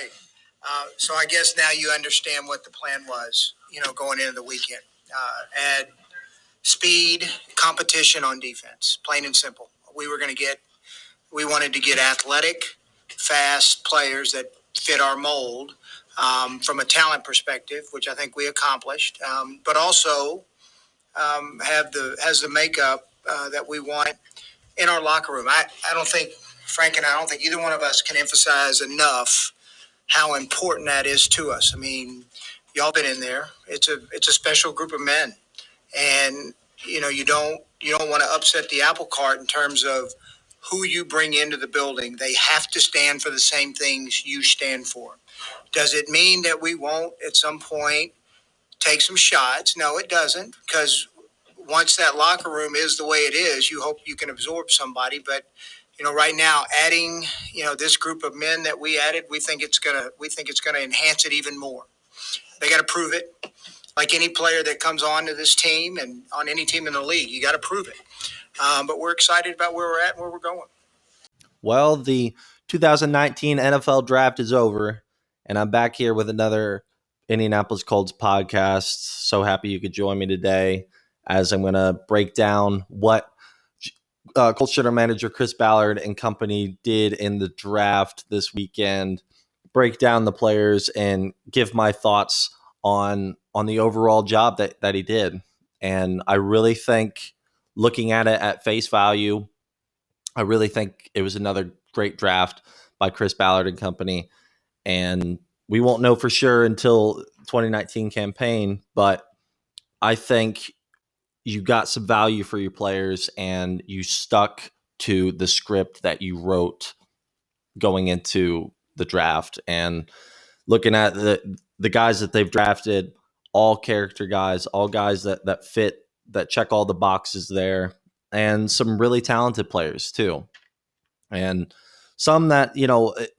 right. So I guess now you understand what the plan was, going into the weekend. Add speed, competition on defense, plain and simple. We wanted to get athletic, fast players that fit our mold from a talent perspective, which I think we accomplished, but also has the makeup that we want in our locker room. I don't think, Frank and I don't think either one of us can emphasize enough how important that is to us. I mean, y'all been in there. It's a special group of men, and you don't want to upset the apple cart in terms of who you bring into the building. They have to stand for the same things you stand for. Does it mean that we won't at some point take some shots? No, it doesn't, because once that locker room is the way it is, you hope you can absorb somebody. But right now, adding this group of men that we added, we think it's gonna enhance it even more. They got to prove it. Like any player that comes on to this team and on any team in the league, you got to prove it. But we're excited about where we're at and where we're going. Well, the 2019 NFL draft is over, and I'm back here with another Indianapolis Colts podcast. So happy you could join me today as I'm going to break down what Colts general manager Chris Ballard and company did in the draft this weekend, break down the players, and give my thoughts on the overall job that he did. And I really think, looking at it at face value, I really think it was another great draft by Chris Ballard and company. And we won't know for sure until 2019 campaign, but I think you got some value for your players and you stuck to the script that you wrote going into the draft. And looking at the guys that they've drafted, all character guys, all guys that fit, that check all the boxes there, and some really talented players too. And some that,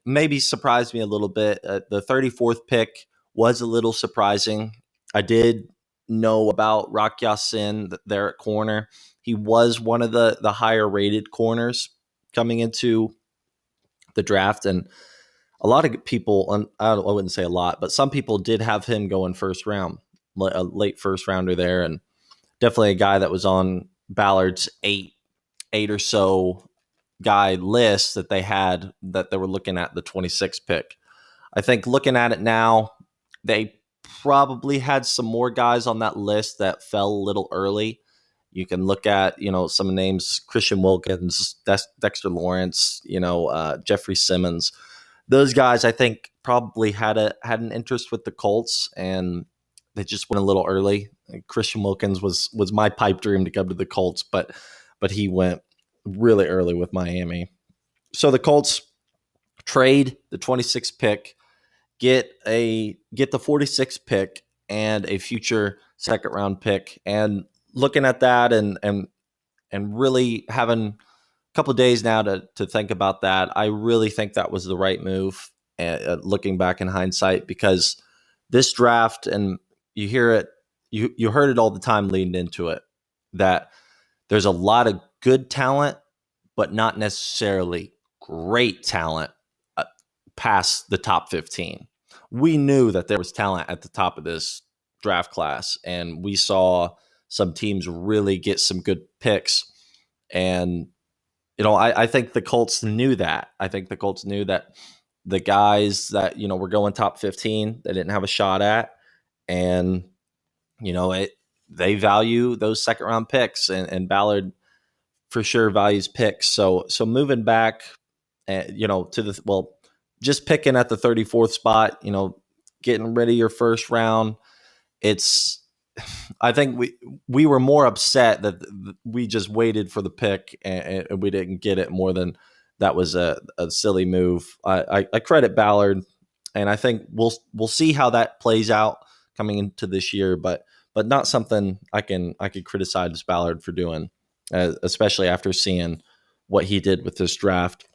maybe surprised me a little bit. The 34th pick was a little surprising. I did know about Rock Ya-Sin there at corner. He was one of the higher rated corners coming into the draft. And a lot of people, I wouldn't say a lot, but some people did have him go in first round, a late first rounder there. And definitely a guy that was on Ballard's eight or so guy list that they were looking at the 26th pick. I think looking at it now, they probably had some more guys on that list that fell a little early. You can look at, some names: Christian Wilkins, Dexter Lawrence, Jeffrey Simmons. Those guys, I think, probably had an interest with the Colts, and they just went a little early. Christian Wilkins was my pipe dream to come to the Colts, but he went really early with Miami. So the Colts trade the 26th pick, get the 46th pick and a future second round pick. And looking at that and really having a couple of days now to think about that, I really think that was the right move, looking back in hindsight, because this draft, and you hear it, you heard it all the time leading into it, that there's a lot of good talent, but not necessarily great talent past the top 15. We knew that there was talent at the top of this draft class, and we saw some teams really get some good picks. And, I think the Colts knew that. I think the Colts knew that the guys that, were going top 15, they didn't have a shot at. And, they value those second round picks, and Ballard for sure values picks. So moving back, just picking at the 34th spot, getting rid of your first round. I think we were more upset that we just waited for the pick and we didn't get it, more than that was a silly move. I credit Ballard, and I think we'll see how that plays out coming into this year, but not something I could criticize Ballard for doing, especially after seeing what he did with this draft.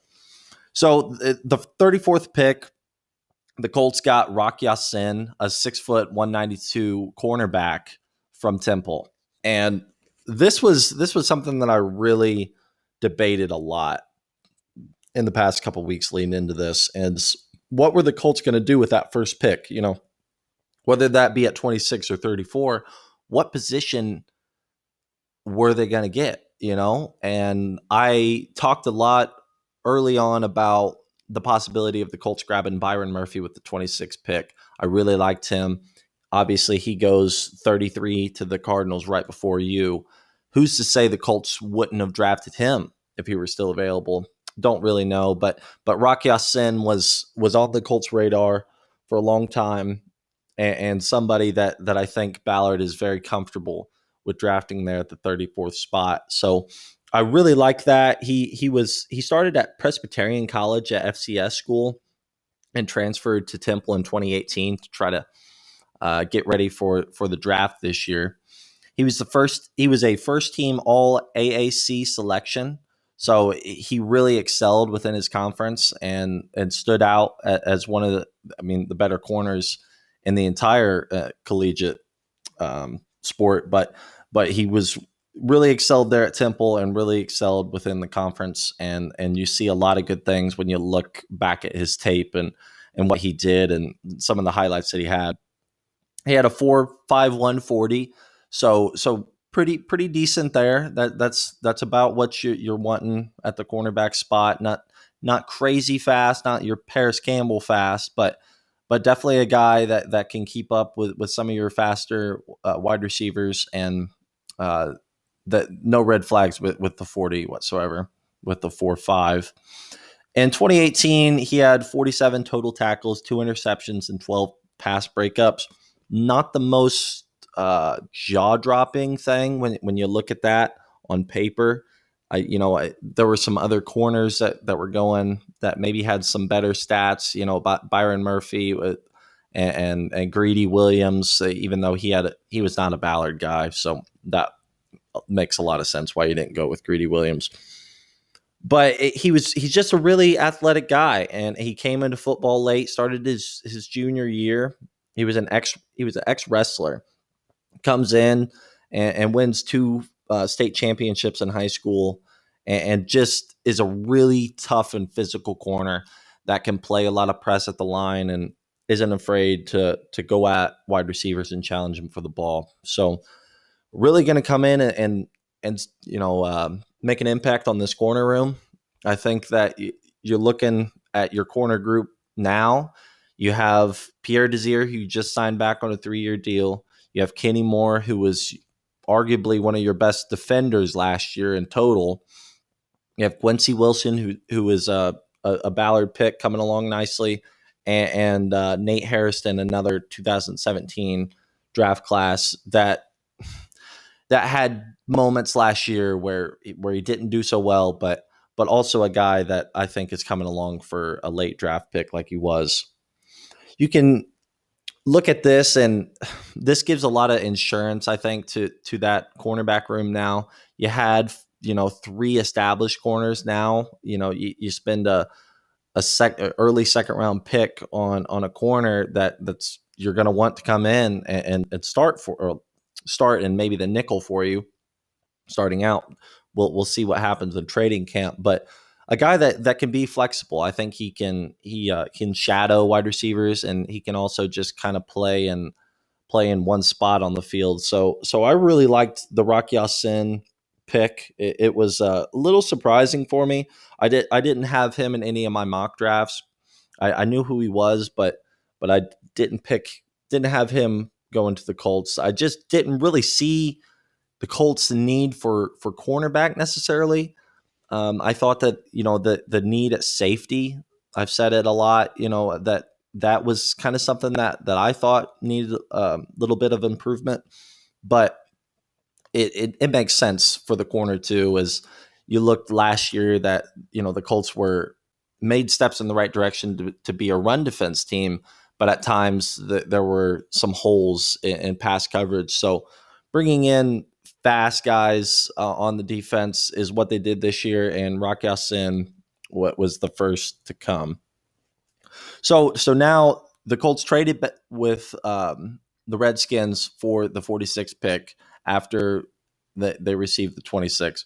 So the 34th pick, the Colts got Rock Ya-Sin, a 6', 192 cornerback from Temple. And this was something that I really debated a lot in the past couple of weeks leading into this. And what were the Colts going to do with that first pick? Whether that be at 26 or 34, what position were they going to get? And I talked a lot early on about the possibility of the Colts grabbing Byron Murphy with the 26th pick. I really liked him. Obviously, he goes 33 to the Cardinals right before you. Who's to say the Colts wouldn't have drafted him if he were still available? Don't really know, but Rock Ya-Sin was on the Colts radar for a long time, and somebody that I think Ballard is very comfortable with drafting there at the 34th spot. So I really like that. He started at Presbyterian College at FCS school and transferred to Temple in 2018 to try to get ready for the draft this year. He was a first team All AAC selection. So he really excelled within his conference and stood out as one of the better corners in the entire collegiate sport. But he was really excelled there at Temple and really excelled within the conference. And you see a lot of good things when you look back at his tape and what he did and some of the highlights that he had. He had a 4.51 40, so pretty decent there. That's about what you're wanting at the cornerback spot. Not crazy fast, not your Paris Campbell fast, but definitely a guy that can keep up with some of your faster wide receivers, and that no red flags with the 40 whatsoever with the 4.5. In 2018, he had 47 total tackles, 2 interceptions, and 12 pass breakups. Not the most jaw-dropping thing when you look at that on paper. There were some other corners that were going that maybe had some better stats. Byron Murphy and Greedy Williams, even though he was not a Ballard guy, so that makes a lot of sense why you didn't go with Greedy Williams. But he's just a really athletic guy, and he came into football late. Started his junior year. He was an ex wrestler. Comes in and wins 2 state championships in high school, and just is a really tough and physical corner that can play a lot of press at the line and isn't afraid to go at wide receivers and challenge them for the ball. So really going to come in and make an impact on this corner room. I think that you're looking at your corner group now. You have Pierre Desir, who just signed back on a 3-year deal. You have Kenny Moore, who was arguably one of your best defenders last year in total. You have Quincy Wilson, who is a Ballard pick coming along nicely, and Nate Harrison, another 2017 draft class that had moments last year where he didn't do so well, but also a guy that I think is coming along for a late draft pick like he was. You can look at this, and this gives a lot of insurance, I think, to that cornerback room now. You had 3 established corners now. You spend a early second round pick on a corner that's you're going to want to come in and start in maybe the nickel for you starting out. We'll see what happens in trading camp, but a guy that can be flexible. I think he can shadow wide receivers, and he can also just kind of play in one spot on the field. So I really liked the Rock Ya-Sin pick. It was a little surprising for me. I didn't have him in any of my mock drafts. I knew who he was, but I didn't have him going to the Colts. I just didn't really see the Colts' need for cornerback necessarily. I thought that the need at safety. I've said it a lot. That was kind of something that I thought needed a little bit of improvement, but it makes sense for the corner too. As you looked last year, that the Colts were made steps in the right direction to be a run defense team, but at times there were some holes in pass coverage. So bringing in fast guys on the defense is what they did this year, and Rock Ya-Sin was the first to come. So now the Colts traded with the Redskins for the 46th pick after they received the 26th.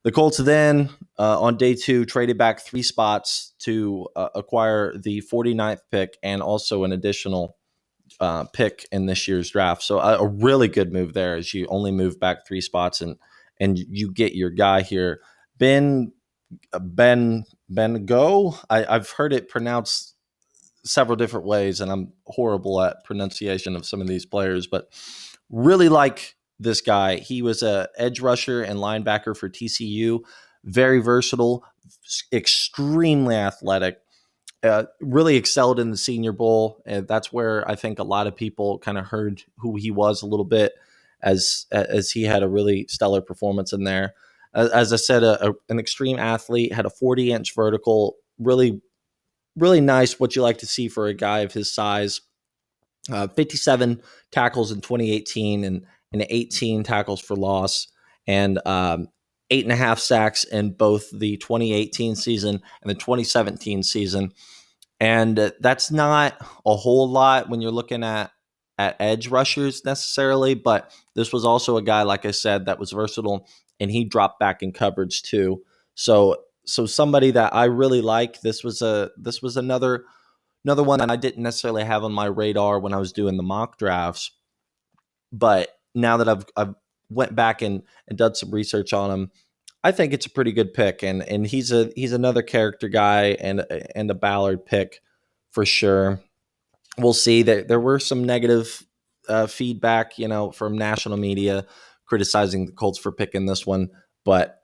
The Colts then, on day two, traded back 3 spots to acquire the 49th pick and also an additional pick in this year's draft. So a really good move there as you only move back 3 spots and you get your guy here. Ben Go. I've heard it pronounced several different ways, and I'm horrible at pronunciation of some of these players, but really like this guy. He was a edge rusher and linebacker for TCU, very versatile, extremely athletic. Really excelled in the Senior Bowl, and that's where I think a lot of people kind of heard who he was a little bit, as he had a really stellar performance in there. As I said, an extreme athlete, had a 40-inch vertical, really nice. What you like to see for a guy of his size. 57 tackles in 2018 and 18 tackles for loss, and 8.5 sacks in both the 2018 season and the 2017 season. And that's not a whole lot when you're looking at edge rushers necessarily, but this was also a guy, like I said, that was versatile, and he dropped back in coverage too. So somebody that I really like. This was another one that I didn't necessarily have on my radar when I was doing the mock drafts, but now that I've went back and done some research on him, I think it's a pretty good pick, and he's another character guy and a Ballard pick for sure. We'll see that there were some negative feedback, from national media criticizing the Colts for picking this one, but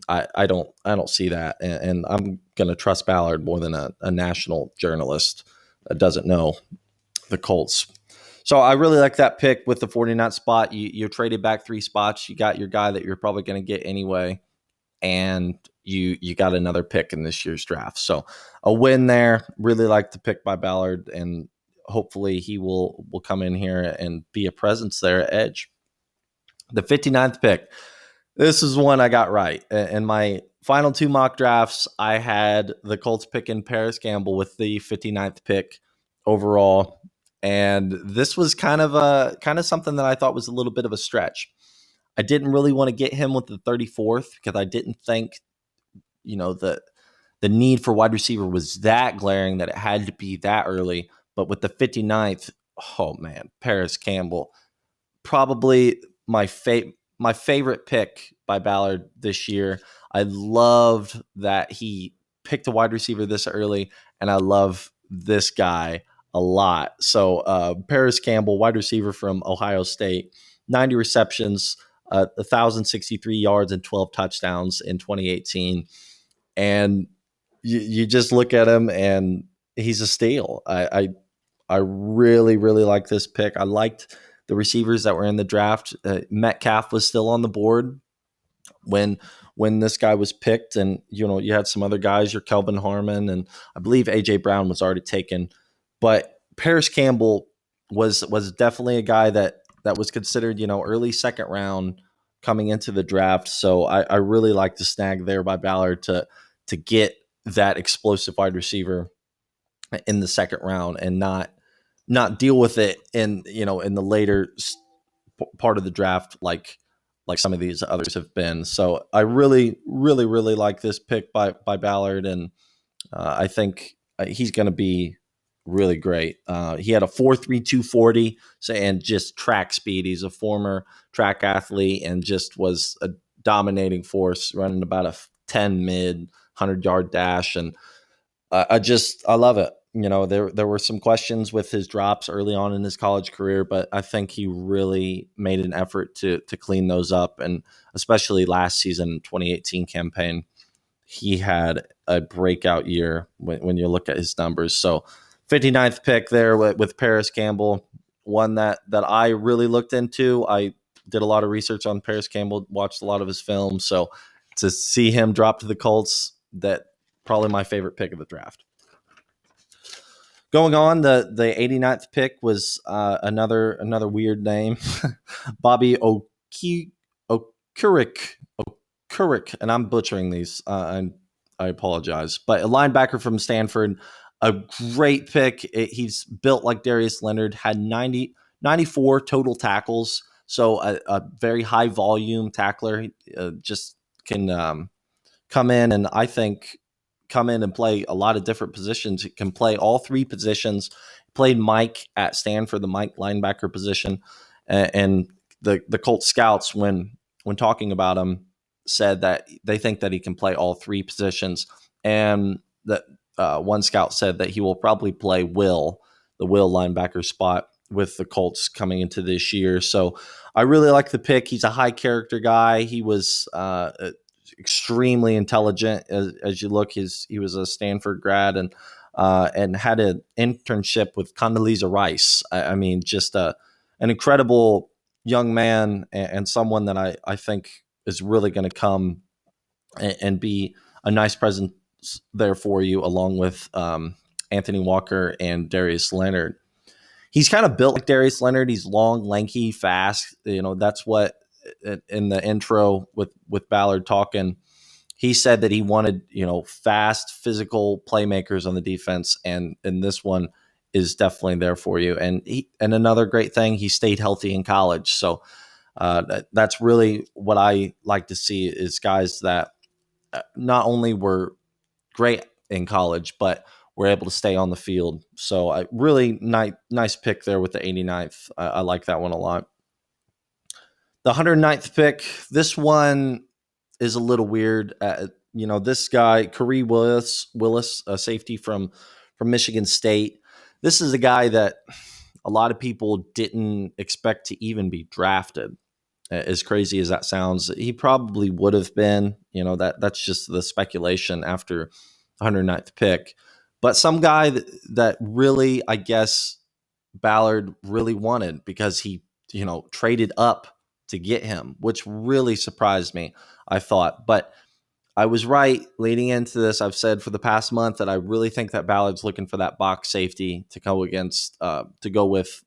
I don't see that, and I'm going to trust Ballard more than a national journalist that doesn't know the Colts. So I really like that pick with the 49th spot. You traded back 3 spots. You got your guy that you're probably going to get anyway, and you got another pick in this year's draft. So a win there. Really like the pick by Ballard, and hopefully he will come in here and be a presence there at edge. The 59th pick. This is one I got right. In my final 2 mock drafts, I had the Colts picking Paris Campbell with the 59th pick overall. And this was kind of something that I thought was a little bit of a stretch. I didn't really want to get him with the 34th because I didn't think, the need for wide receiver was that glaring that it had to be that early. But with the 59th, oh man, Paris Campbell, probably my favorite pick by Ballard this year. I loved that he picked a wide receiver this early, and I love this guy a lot. So Paris Campbell, wide receiver from Ohio State, 90 receptions, 1,063 yards, and 12 touchdowns in 2018. And you just look at him, and he's a steal. I really, really like this pick. I liked the receivers that were in the draft. Metcalf was still on the board when this guy was picked, and you had some other guys, your Kelvin Harmon, and I believe AJ Brown was already taken. But Paris Campbell was definitely a guy that was considered, early second round coming into the draft. So I really like the snag there by Ballard to get that explosive wide receiver in the second round and not deal with it in the later part of the draft like some of these others have been. So I really really really like this pick by Ballard, and I think he's going to be really great. He had a 4.32 40, so, and just track speed. He's a former track athlete and just was a dominating force, running about a 10 mid 100-yard dash, and I love it. There were some questions with his drops early on in his college career, but I think he really made an effort to clean those up, and especially last season, 2018 campaign, he had a breakout year when you look at his numbers. So 59th pick there with Paris Campbell, one that I really looked into. I did a lot of research on Paris Campbell, watched a lot of his films, so to see him drop to the Colts, that probably my favorite pick of the draft. Going on, the 89th pick was another weird name, Bobby Okurik, and I'm butchering these. I apologize, but a linebacker from Stanford, a great pick. He's built like Darius Leonard, had 94 total tackles, so a very high volume tackler, just can come in and I think come in and play a lot of different positions. He can play all three positions. Played Mike at Stanford, the Mike linebacker position, and the Colts scouts when talking about him said that they think that he can play all three positions, and that one scout said that he will probably play the Will linebacker spot with the Colts coming into this year. So I really like the pick. He's a high character guy. He was extremely intelligent as you look. He was a Stanford grad and had an internship with Condoleezza Rice. I mean, just an incredible young man and someone that I think is really going to come and be a nice presence there for you, along with Anthony Walker and Darius Leonard. He's kind of built like Darius Leonard. He's long, lanky, fast. That's what in the intro with Ballard talking, he said that he wanted, fast, physical playmakers on the defense, and this one is definitely there for you. And another great thing, he stayed healthy in college. So that's really what I like to see is guys that not only were great in college, but were able to stay on the field. So I really nice pick there with the 89th. I like that one a lot. The 109th pick, this one is a little weird. This guy, Kari Willis, a safety from Michigan State. This is a guy that a lot of people didn't expect to even be drafted. As crazy as that sounds, he probably would have been. That's just the speculation after 109th pick. But some guy that really, I guess, Ballard really wanted because he, traded up to get him, which really surprised me, I thought. But I was right leading into this. I've said for the past month that I really think that Ballard's looking for that box safety to go with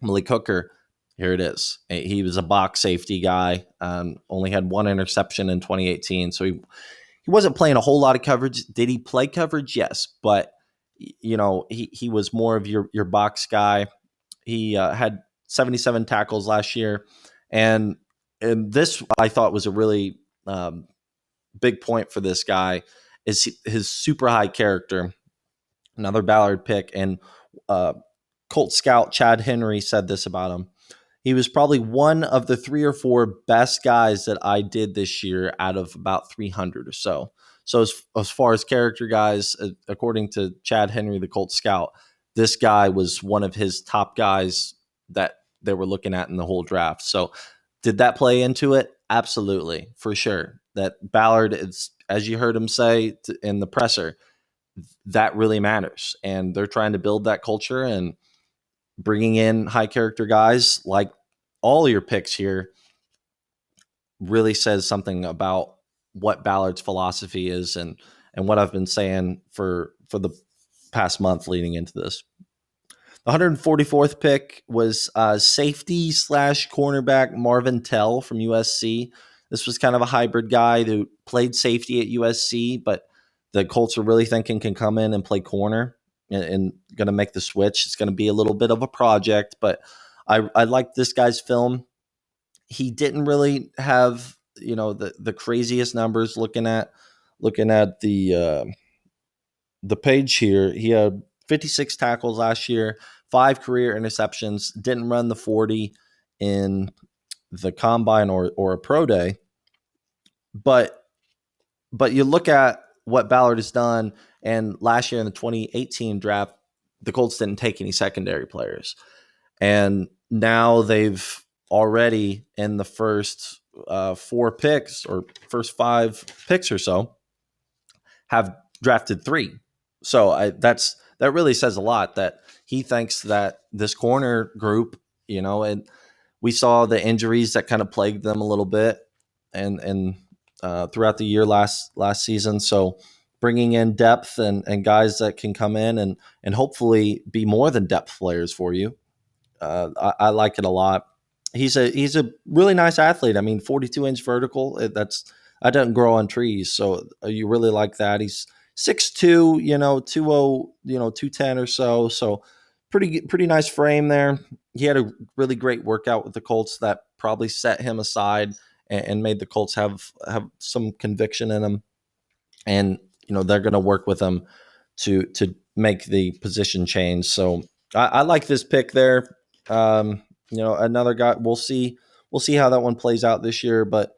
Malik Hooker. Here it is. He was a box safety guy. Only had one interception in 2018, so he wasn't playing a whole lot of coverage. Did he play coverage? Yes, but he was more of your box guy. He had 77 tackles last year, and this I thought was a really big point for this guy is his super high character. Another Ballard pick, and Colt scout Chad Henry said this about him. He was probably one of the 3 or 4 best guys that I did this year out of about 300 or so. So as far as character guys, according to Chad Henry, the Colt scout, this guy was one of his top guys that they were looking at in the whole draft. So did that play into it? Absolutely, for sure. That Ballard is, as you heard him say in the presser, that really matters. And they're trying to build that culture, and bringing in high character guys like all your picks here really says something about what Ballard's philosophy is and what I've been saying for the past month leading into this. The 144th pick was safety / cornerback Marvin Tell from USC. This was kind of a hybrid guy who played safety at USC, but the Colts are really thinking can come in and play corner and going to make the switch. It's going to be a little bit of a project, but I like this guy's film. He didn't really have the craziest numbers. Looking at the page here, he had 56 tackles last year, 5 career interceptions. Didn't run the 40 in the combine or a pro day, but you look at what Ballard has done, and last year in the 2018 draft, the Colts didn't take any secondary players. And now they've already in the first 4 picks or first 5 picks or so have drafted 3. So that really says a lot that he thinks that this corner group, and we saw the injuries that kind of plagued them a little bit and throughout the year last season. So bringing in depth and guys that can come in and hopefully be more than depth players for you. I like it a lot. He's a really nice athlete. I mean, 42-inch vertical. That doesn't grow on trees. So you really like that. He's 6'2", 210 or so. So pretty nice frame there. He had a really great workout with the Colts that probably set him aside and made the Colts have some conviction in him, and they're going to work with him to make the position change. So I like this pick there. Another guy. We'll see how that one plays out this year, but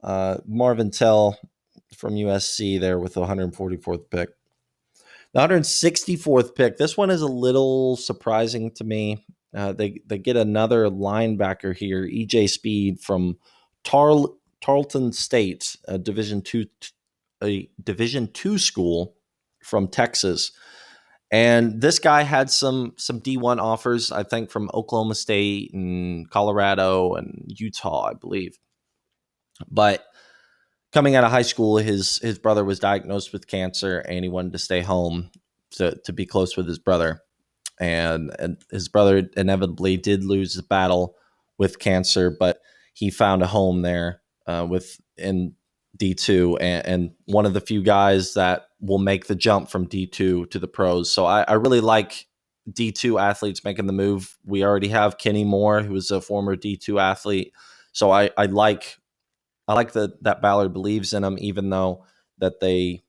Marvin Tell from USC there with the 144th pick. The 164th pick. This one is a little surprising to me. They get another linebacker here, EJ Speed from Tarleton State, a Division II school from Texas. And this guy had some D1 offers, I think, from Oklahoma State and Colorado and Utah, I believe. But coming out of high school, his brother was diagnosed with cancer, and he wanted to stay home to be close with his brother. And his brother inevitably did lose the battle with cancer, but he found a home there in D2, and one of the few guys that will make the jump from D2 to the pros. So I really like D2 athletes making the move. We already have Kenny Moore, who is a former D2 athlete. So I like that Ballard believes in them, even though that they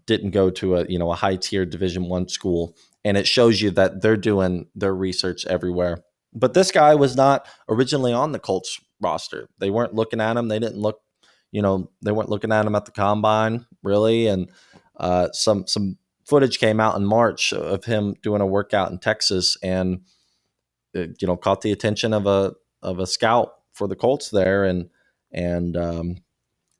didn't go to a high tier Division I school, and it shows you that they're doing their research everywhere. But this guy was not originally on the Colts roster. They weren't looking at him. They didn't look, they weren't looking at him at the combine really, and some footage came out in March of him doing a workout in Texas, and caught the attention of a scout for the Colts there, and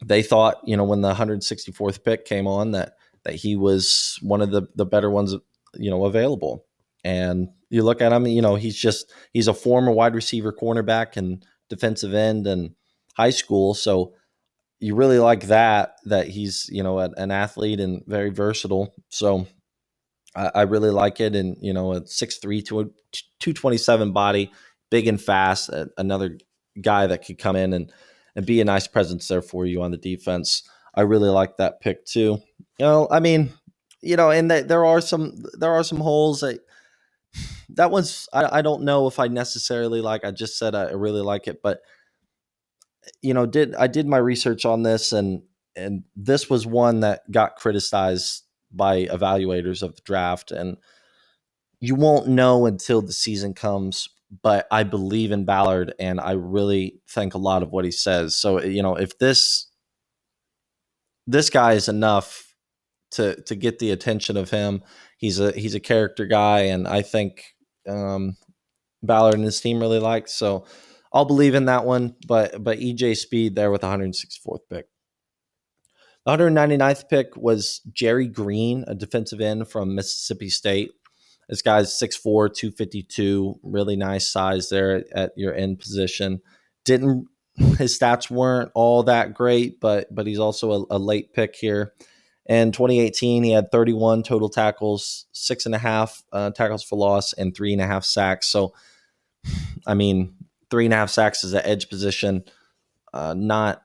they thought, when the 164th pick came on, that he was one of the better ones, available. And you look at him, he's a former wide receiver, cornerback, and defensive end in high school. So you really like that he's, an athlete and very versatile. So I really like it. And, a 6'3", 227 body, big and fast, another guy that could come in and be a nice presence there for you on the defense. I really like that pick too. And there are some holes. That one's, I don't know if I necessarily like. I just said I really like it, but I did my research on this, and this was one that got criticized by evaluators of the draft, and you won't know until the season comes. But I believe in Ballard, and I really think a lot of what he says. So if this guy is enough to get the attention of him, he's a character guy, and I think Ballard and his team really like. So I'll believe in that one. But EJ Speed there with the 164th pick. The 199th pick was Jerry Green, a defensive end from Mississippi State. This guy's 6'4", 252, really nice size there at your end position. His stats weren't all that great, but he's also a late pick here. In 2018, he had 31 total tackles, 6.5 tackles for loss, and 3.5 sacks. So, 3.5 sacks is an edge position. Not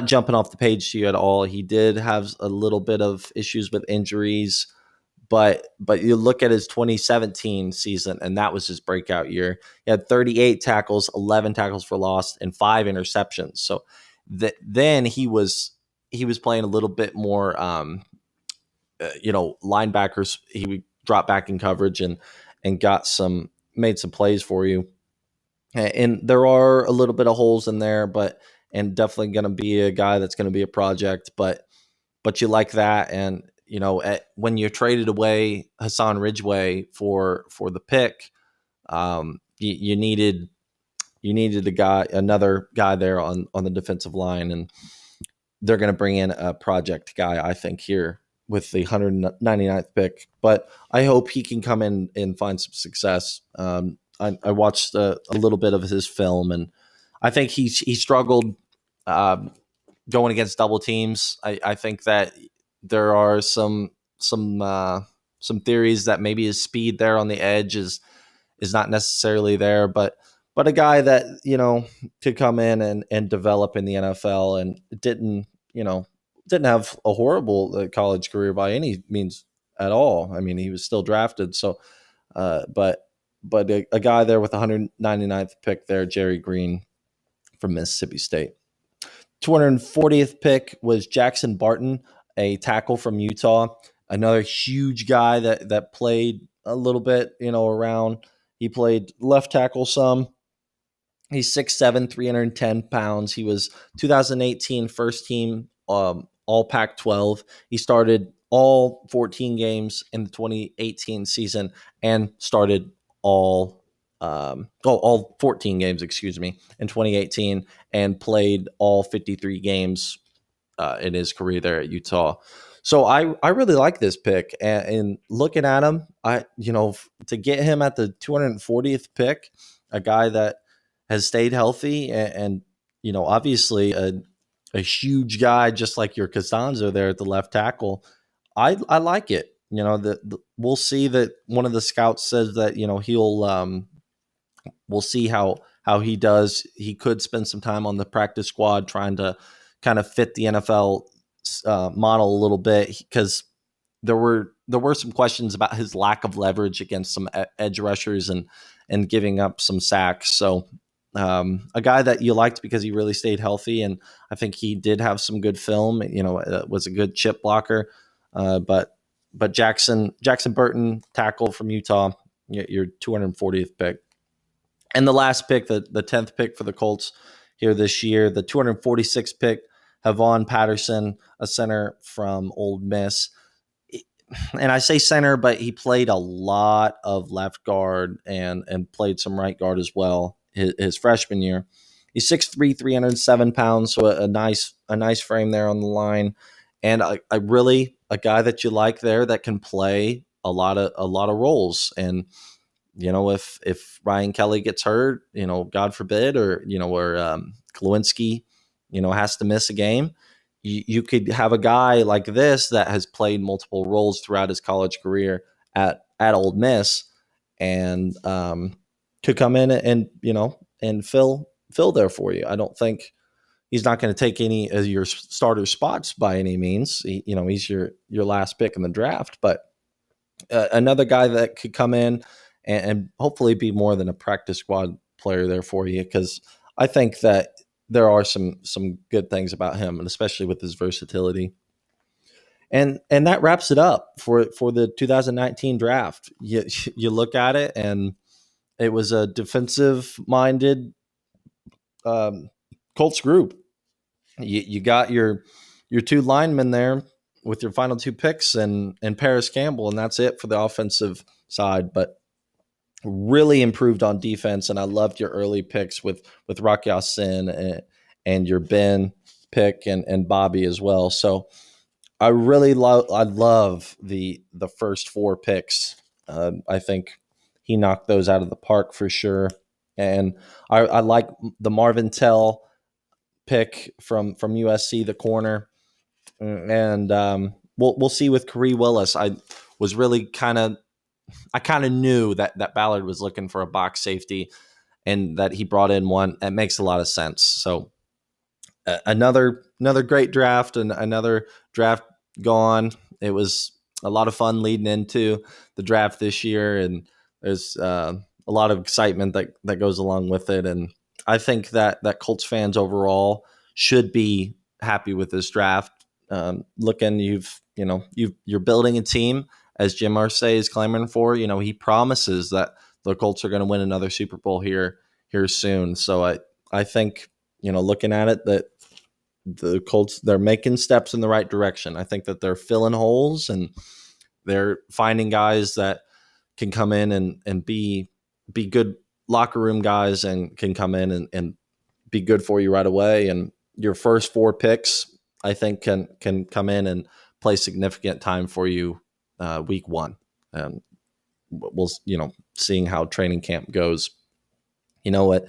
jumping off the page to you at all. He did have a little bit of issues with injuries, but you look at his 2017 season, and that was his breakout year. He had 38 tackles, 11 tackles for loss, and 5 interceptions. So then he was playing a little bit more, linebackers. He would drop back in coverage and made some plays for you. And there are a little bit of holes in there, and definitely going to be a guy that's going to be a project, but you like that. And, when you traded away Hassan Ridgeway for the pick, you needed another guy there on the defensive line, and they're going to bring in a project guy, I think, here with the 199th pick. But I hope he can come in and find some success. I watched a little bit of his film, and I think he struggled going against double teams. I think that there are some theories that maybe his speed there on the edge is not necessarily there, but a guy that could come in and develop in the NFL, and didn't have a horrible college career by any means at all. He was still drafted, so but a guy there with 199th pick there, Jerry Green from Mississippi State. 240th pick was Jackson Barton, a tackle from Utah, another huge guy that played a little bit, around. He played left tackle some. He's 6'7", 310 pounds. He was 2018 first team All Pac-12. He started all 14 games in the 2018 season and started all 14 games, excuse me, in 2018 and played all 53 games in his career there at Utah. So I really like this pick, and looking at him, to get him at the 240th pick, a guy that has stayed healthy and obviously a huge guy just like your Costanzo there at the left tackle. I like it. We'll see that one of the scouts says that he'll we'll see how he does. He could spend some time on the practice squad trying to kind of fit the NFL model a little bit because there were some questions about his lack of leverage against some edge rushers and giving up some sacks. So a guy that you liked because he really stayed healthy, and I think he did have some good film. Was a good chip blocker, but Jackson Burton, tackle from Utah, your 240th pick. And the last pick, the 10th pick for the Colts here this year, the 246th pick, Havon Patterson, a center from Ole Miss. And I say center, but he played a lot of left guard and played some right guard as well his freshman year. He's 6'3", 307 pounds, so a nice frame there on the line. And I really a guy that you like there that can play a lot of roles. And if Ryan Kelly gets hurt, God forbid, or Klawinski, has to miss a game, you could have a guy like this that has played multiple roles throughout his college career at Ole Miss, and could come in and fill there for you. I don't think he's not going to take any of your starter spots by any means. He's your last pick in the draft, but another guy that could come in and hopefully be more than a practice squad player there for you, because I think that there are some good things about him, and especially with his versatility. And that wraps it up for the 2019 draft. You look at it, and it was a defensive minded Colts group. You got your two linemen there with your final two picks and Paris Campbell, and that's it for the offensive side. But really improved on defense, and I loved your early picks with Rock Ya-Sin and your Ben pick and Bobby as well. So I love the first four picks. I think he knocked those out of the park for sure. And I like the Marvin Tell pick from USC, the corner. And we'll see with Kari Willis. Was really I kind of knew that Ballard was looking for a box safety, and that he brought in one. It makes a lot of sense. So another great draft, and another draft gone. It was a lot of fun leading into the draft this year, and there's a lot of excitement that goes along with it. And I think that Colts fans overall should be happy with this draft. Looking, you're building a team, as Jim Irsay is clamoring for. He promises that the Colts are going to win another Super Bowl here soon. So I think, looking at it, that the Colts, they're making steps in the right direction. I think that they're filling holes, and they're finding guys that can come in and be good locker room guys, and can come in and be good for you right away. And your first four picks, I think, can come in and play significant time for you week one. And we'll, seeing how training camp goes. What?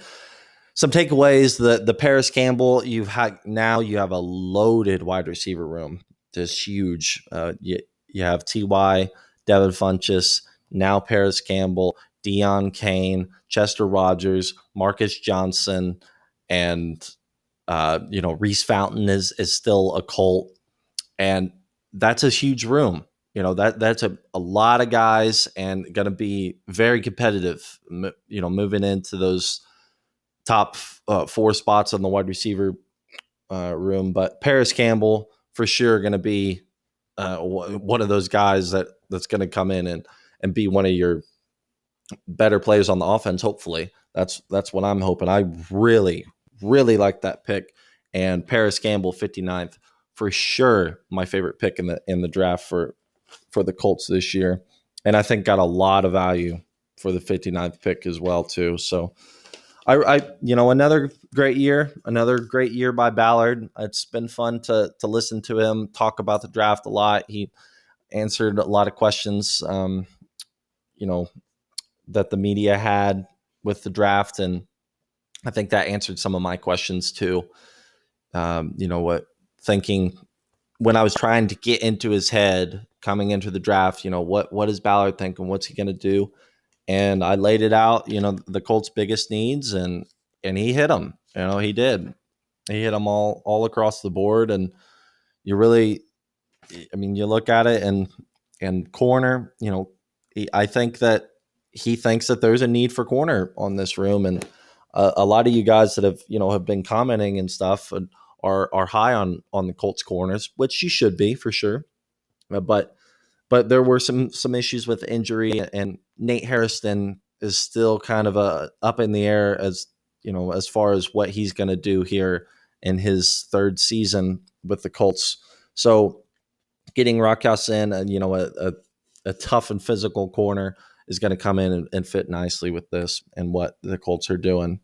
Some takeaways: the Paris Campbell, you have a loaded wide receiver room, just huge. You have Ty, Devin Funchess, now Paris Campbell, Deion Kane, Chester Rogers, Marcus Johnson, and Reese Fountain is still a Colt, and that's a huge room. That's a lot of guys, and going to be very competitive. Moving into those top four spots on the wide receiver room. But Paris Campbell for sure going to be one of those guys that's going to come in and be one of your better players on the offense. Hopefully, that's what I'm hoping. I really like that pick, and Paris Campbell 59th for sure. My favorite pick in the draft for the Colts this year, and I think got a lot of value for the 59th pick as well too. So another great year by Ballard. It's been fun to listen to him talk about the draft a lot. He answered a lot of questions, you know, that the media had with the draft, and I think that answered some of my questions too. What thinking when I was trying to get into his head coming into the draft, what is Ballard thinking? What's he going to do? And I laid it out, the Colts' biggest needs, and he hit them. He did. He hit them all across the board, and you really, I mean, you look at it and corner. I think that he thinks that there's a need for corner on this room, and a lot of you guys that have been commenting and stuff are high on the Colts corners, which you should be for sure. But there were some issues with injury, and Nate Hairston is still kind of up in the air as far as what he's going to do here in his third season with the Colts. So getting Rockhouse in, and a tough and physical corner is going to come in and fit nicely with this and what the Colts are doing.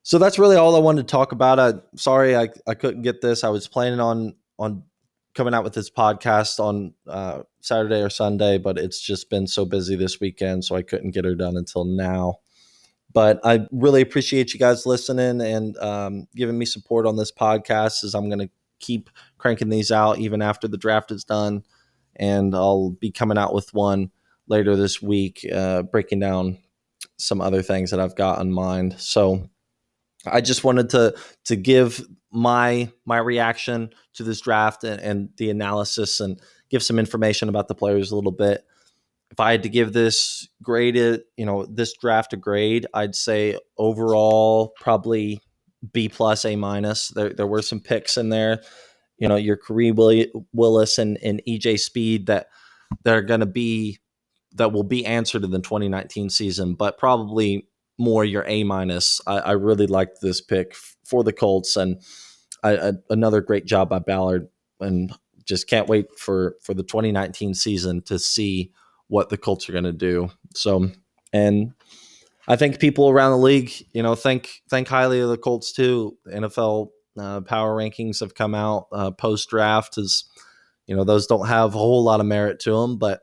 So that's really all I wanted to talk about. Sorry I couldn't get this. I was planning on coming out with this podcast on Saturday or Sunday, but it's just been so busy this weekend, so I couldn't get her done until now. But I really appreciate you guys listening and giving me support on this podcast, as I'm going to keep cranking these out even after the draft is done. And I'll be coming out with one later this week, breaking down some other things that I've got in mind. So I just wanted to give my reaction to this draft and the analysis, and give some information about the players a little bit. If I had to give this this draft a grade, I'd say overall probably B plus, A minus. There were some picks in there, your Kareem Willis and EJ Speed that are going to be, that will be answered in the 2019 season, but probably more your A minus. I really liked this pick for the Colts, and another great job by Ballard, and just can't wait for the 2019 season to see what the Colts are going to do. So, and I think people around the league, think highly of the Colts too. The NFL power rankings have come out post draft. As those don't have a whole lot of merit to them, but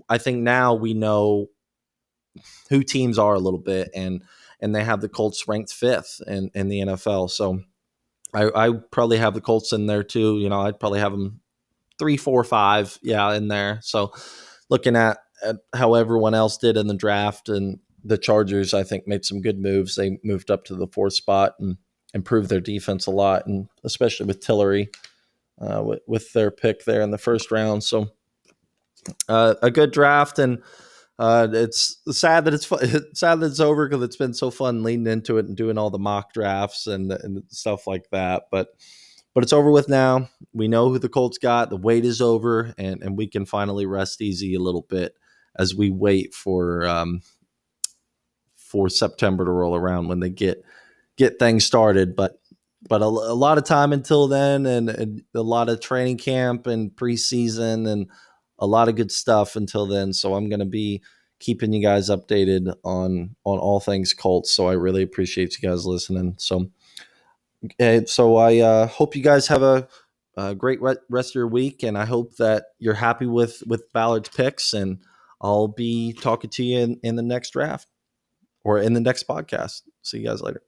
I think now we know who teams are a little bit, and they have the Colts ranked fifth in the NFL. So I probably have the Colts in there too. I'd probably have them 3, 4, 5, in there. So looking at how everyone else did in the draft, and the Chargers, I think, made some good moves. They moved up to the 4th spot and improved their defense a lot, and especially with Tillery with their pick there in the first round. So a good draft, and it's sad that it's sad that it's over, because it's been so fun leading into it and doing all the mock drafts and stuff like that. But it's over with now. We know who the Colts got. The wait is over, and we can finally rest easy a little bit as we wait for September to roll around, when they get things started. But a lot of time until then, and a lot of training camp and preseason, and a lot of good stuff until then. So I'm going to be keeping you guys updated on all things Colts. So I really appreciate you guys listening. So I hope you guys have a great rest of your week, and I hope that you're happy with Ballard's picks. And I'll be talking to you in the next draft, or in the next podcast. See you guys later.